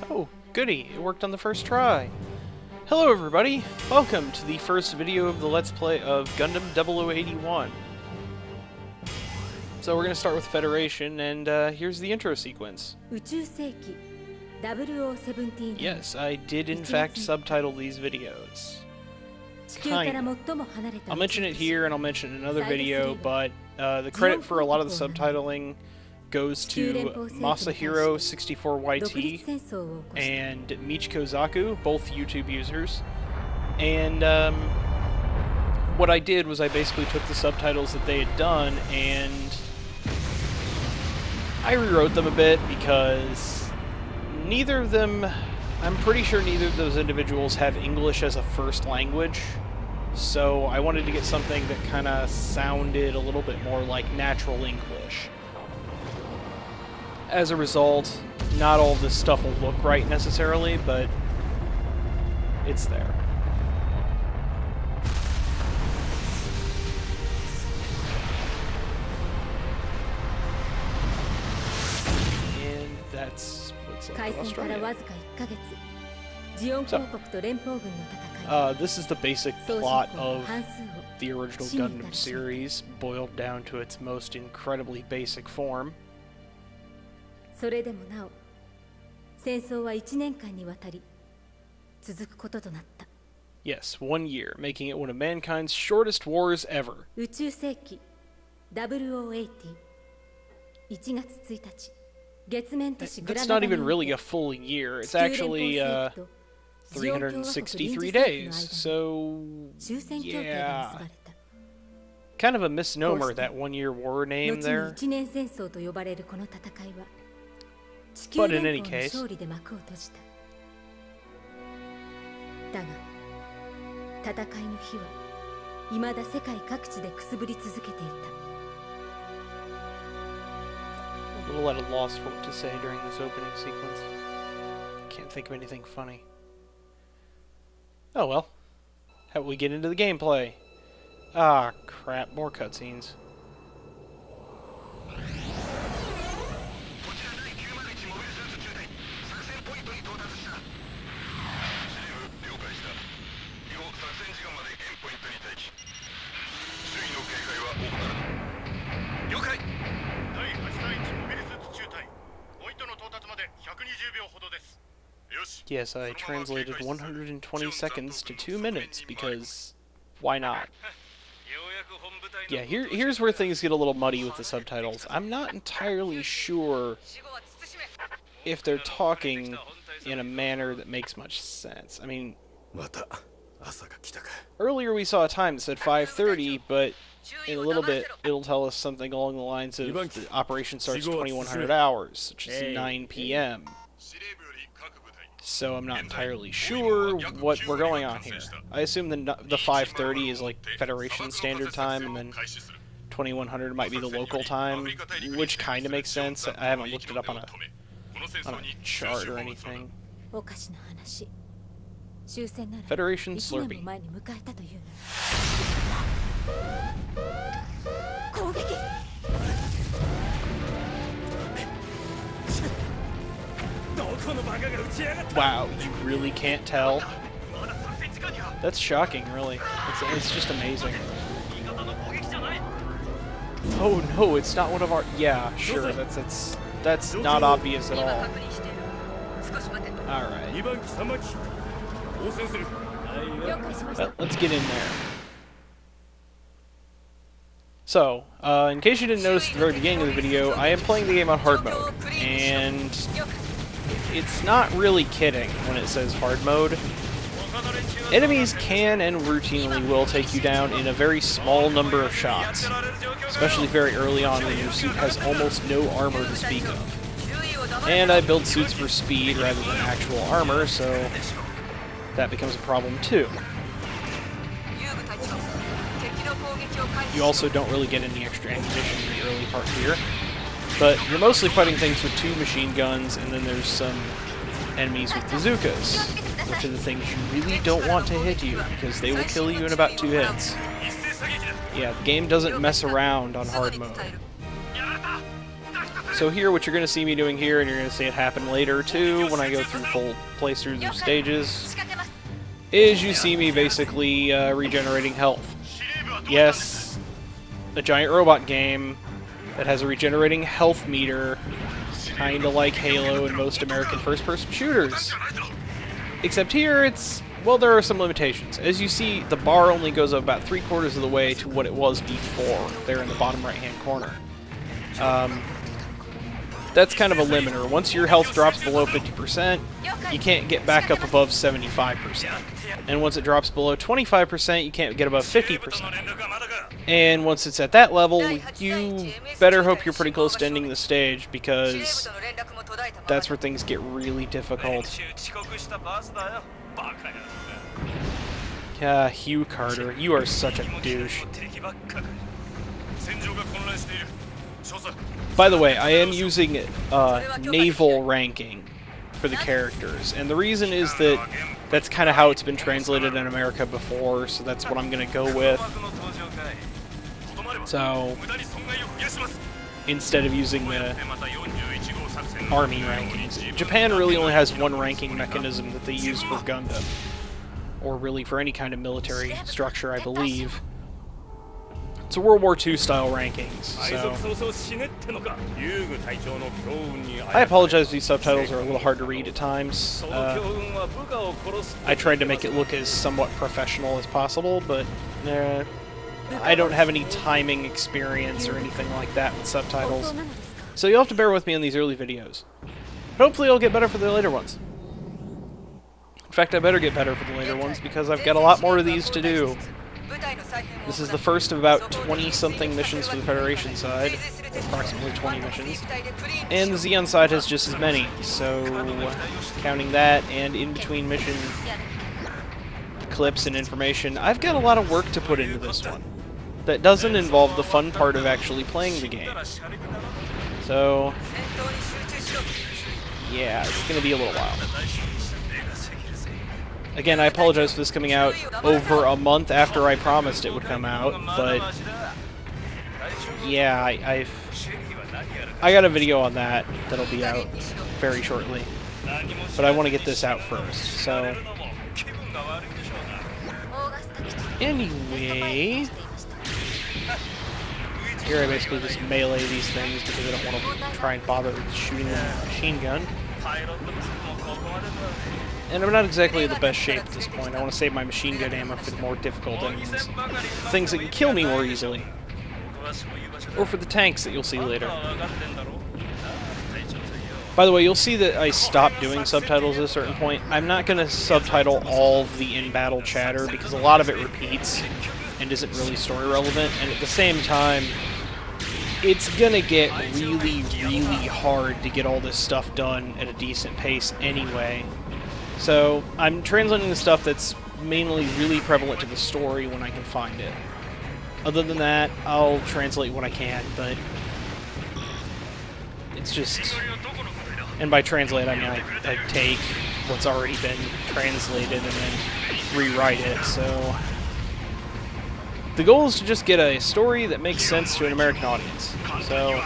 Oh, goody, it worked on the first try. Hello everybody, welcome to the first video of the Let's Play of Gundam 0081. So we're going to start with Federation, and here's the intro sequence. Yes, I did in fact subtitle these videos. Kinda. I'll mention it here and I'll mention it in another video, but the credit for a lot of the subtitling goes to Masahiro64yt and MichikoZaku, both YouTube users. And what I did was I basically took the subtitles that they had done and I rewrote them a bit because neither of them, I'm pretty sure neither of those individuals have English as a first language. So I wanted to get something that kind of sounded a little bit more like natural English. As a result, not all of this stuff will look right necessarily, but it's there. And that's what's up in Australia. So, this is the basic plot of the original Gundam series, boiled down to its most incredibly basic form. Yes, 1 year, making it one of mankind's shortest wars ever. That's not even really a full year, it's actually 363 days, so yeah. Kind of a misnomer, that 1 year war name there. But in any case, a little at a loss for what to say during this opening sequence. Can't think of anything funny. Oh well. How about we get into the gameplay? Ah, crap, more cutscenes. Yes, I translated 120 seconds to 2 minutes, because why not? Yeah, here's where things get a little muddy with the subtitles. I'm not entirely sure if they're talking in a manner that makes much sense. I mean, earlier we saw a time that said 5:30, but in a little bit it'll tell us something along the lines of the operation starts 2100 hours, which is 9 p.m. So I'm not entirely sure what we're going on here. I assume the 5:30 is like Federation Standard Time, and then 2100 might be the local time, which kind of makes sense. I haven't looked it up on a chart or anything. Federation Slurpee. Wow, you really can't tell? That's shocking, really. It's just amazing. Oh no, it's not one of our... Yeah, sure, that's not obvious at all. Alright. Well, let's get in there. So, in case you didn't notice at the very beginning of the video, I am playing the game on hard mode, and it's not really kidding when it says hard mode. Enemies can and routinely will take you down in a very small number of shots, especially very early on when your suit has almost no armor to speak of. And I build suits for speed rather than actual armor, so that becomes a problem too. You also don't really get any extra ammunition in the early part here. But you're mostly fighting things with 2 machine guns, and then there's some enemies with bazookas, which are the things you really don't want to hit you, because they will kill you in about 2 hits. Yeah, the game doesn't mess around on hard mode. So here, what you're going to see me doing here, and you're going to see it happen later too, when I go through full playthroughs of stages, is you see me basically regenerating health. Yes, a giant robot game that has a regenerating health meter, kinda like Halo and most American first-person shooters. Except here, it's... well, there are some limitations. As you see, the bar only goes up about 3/4 of the way to what it was before, there in the bottom right-hand corner. That's kind of a limiter. Once your health drops below 50%, you can't get back up above 75%. And once it drops below 25%, you can't get above 50%. And once it's at that level, you better hope you're pretty close to ending the stage, because that's where things get really difficult. Yeah, Hugh Carter, you are such a douche. By the way, I am using naval ranking for the characters, and the reason is that that's kind of how it's been translated in America before, so that's what I'm going to go with. So, instead of using the Army rankings. Japan really only has one ranking mechanism that they use for Gundam, or really for any kind of military structure, I believe. It's a World War II style rankings, so... I apologize if these subtitles are a little hard to read at times. I tried to make it look as somewhat professional as possible, but I don't have any timing experience or anything like that with subtitles. So you'll have to bear with me on these early videos. Hopefully it'll get better for the later ones. In fact, I better get better for the later ones, because I've got a lot more of these to do. This is the first of about 20-something missions for the Federation side, approximately 20 missions, and the Zeon side has just as many, so counting that and in-between mission clips and information, I've got a lot of work to put into this one. That doesn't involve the fun part of actually playing the game. So, yeah, it's going to be a little while. Again, I apologize for this coming out over a month after I promised it would come out, but yeah, I got a video on that that'll be out very shortly. But I want to get this out first, so... Anyway... Here I basically just melee these things because I don't want to try and bother shooting a machine gun. And I'm not exactly in the best shape at this point. I want to save my machine gun ammo for the more difficult enemies. Things that can kill me more easily. Or for the tanks that you'll see later. By the way, you'll see that I stopped doing subtitles at a certain point. I'm not going to subtitle all of the in-battle chatter because a lot of it repeats and isn't really story relevant. And at the same time, it's going to get really, really hard to get all this stuff done at a decent pace anyway. So, I'm translating the stuff that's mainly really prevalent to the story when I can find it. Other than that, I'll translate what I can, but it's just... And by translate, I mean I take what's already been translated and then rewrite it, so... The goal is to just get a story that makes sense to an American audience. So...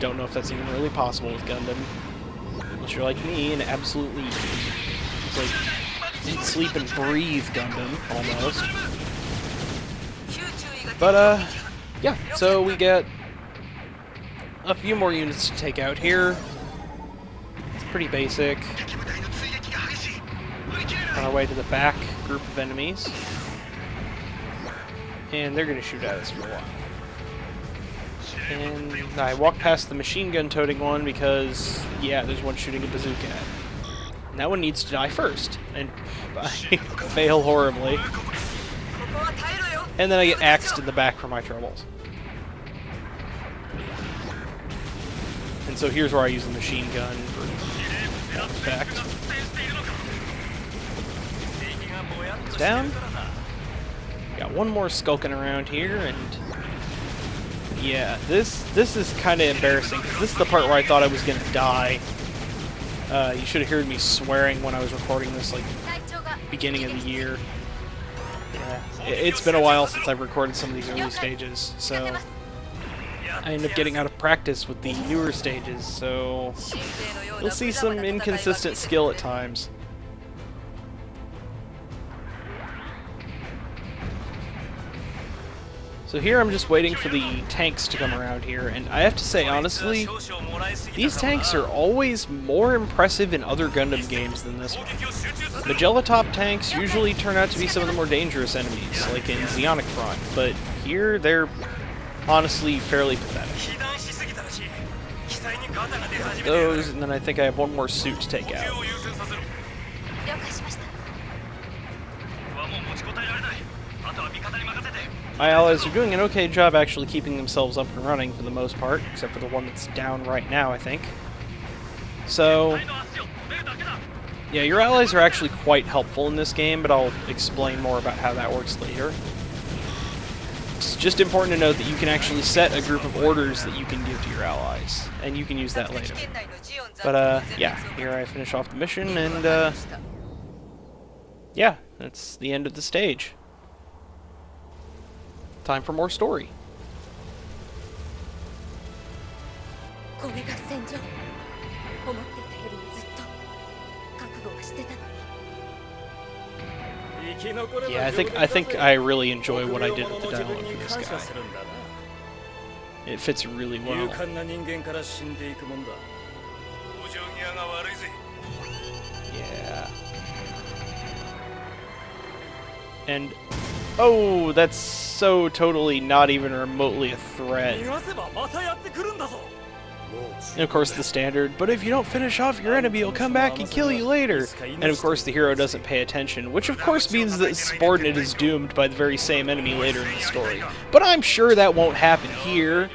Don't know if that's even really possible with Gundam. Unless you're like me and absolutely, it's like, eat, sleep, and breathe Gundam, almost. But, yeah, so we get a few more units to take out here. It's pretty basic. On our way to the back group of enemies. And they're going to shoot at us for a while. And I walked past the machine gun toting one because, yeah, there's one shooting a bazooka at. And that one needs to die first. And I fail horribly. And then I get axed in the back for my troubles. And so here's where I use the machine gun for effect. It's down. Got one more skulking around here, and yeah, this is kind of embarrassing, because this is the part where I thought I was going to die. You should have heard me swearing when I was recording this, like, beginning of the year. Yeah, it's been a while since I've recorded some of these early stages, so... I end up getting out of practice with the newer stages, so you'll see some inconsistent skill at times. So here I'm just waiting for the tanks to come around here, and I have to say, honestly, these tanks are always more impressive in other Gundam games than this one. Magella-top tanks usually turn out to be some of the more dangerous enemies, like in Zeonic Front, but here they're honestly fairly pathetic. Those, and then I think I have one more suit to take out. My allies are doing an okay job actually keeping themselves up and running for the most part, except for the one that's down right now, I think. So, yeah, your allies are actually quite helpful in this game, but I'll explain more about how that works later. It's just important to note that you can actually set a group of orders that you can give to your allies, and you can use that later. But, yeah, here I finish off the mission, and, yeah, that's the end of the stage. Time for more story. Yeah, I think I really enjoy what I did with the dialogue for this guy. It fits really well. Yeah. And oh, that's so totally not even remotely a threat. And of course the standard, but if you don't finish off your enemy, he'll come back and kill you later. And of course the hero doesn't pay attention, which of course means that subordinate is doomed by the very same enemy later in the story. But I'm sure that won't happen here.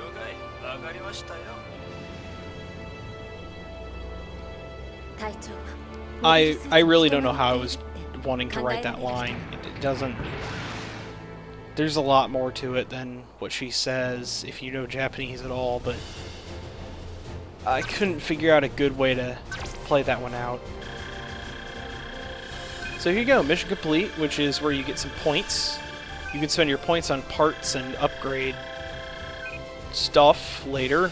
I really don't know how I was wanting to write that line. It doesn't... There's a lot more to it than what she says, if you know Japanese at all, but I couldn't figure out a good way to play that one out. So here you go, mission complete, which is where you get some points. You can spend your points on parts and upgrade stuff later.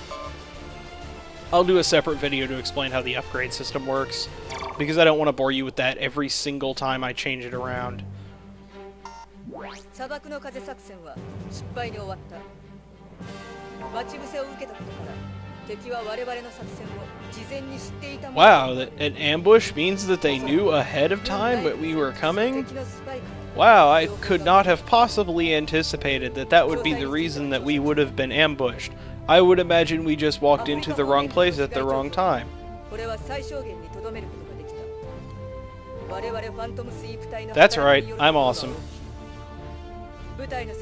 I'll do a separate video to explain how the upgrade system works, because I don't want to bore you with that every single time I change it around. Wow, an ambush means that they knew ahead of time that we were coming? Wow, I could not have possibly anticipated that that would be the reason that we would have been ambushed. I would imagine we just walked into the wrong place at the wrong time. That's right, I'm awesome.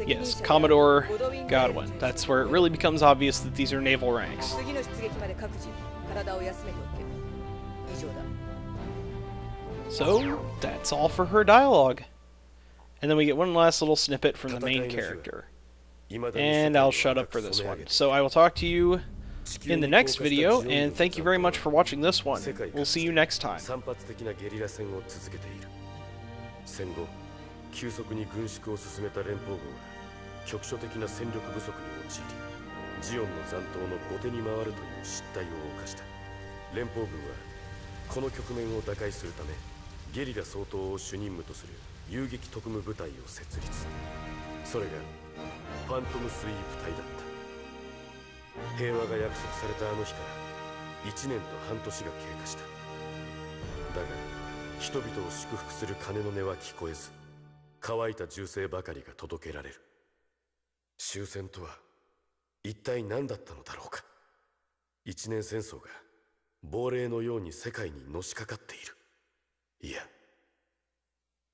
Yes, Commodore Godwin. That's where it really becomes obvious that these are naval ranks. So, that's all for her dialogue. And then we get one last little snippet from the main character. And I'll shut up for this one. So I will talk to you in the next video, and thank you very much for watching this one. We'll see you next time. 急速に軍縮を進めた連邦軍は局所的な戦力不足に陥り、ジオンの残党の後手に回るという失態を犯した。連邦軍はこの局面を打開するため、ゲリラ総統を主任務とする遊撃特務部隊を設立。それがファントムスイープ隊だった。平和が約束されたあの日から1年と半年が経過した。だが人々を祝福する鐘の音は聞こえず、乾いた銃声ばかりが届けられる。終戦とは一体何だったのだろうか。一年戦争が亡霊のように世界にのしかかっている。いや、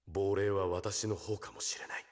亡霊は私の方かもしれない。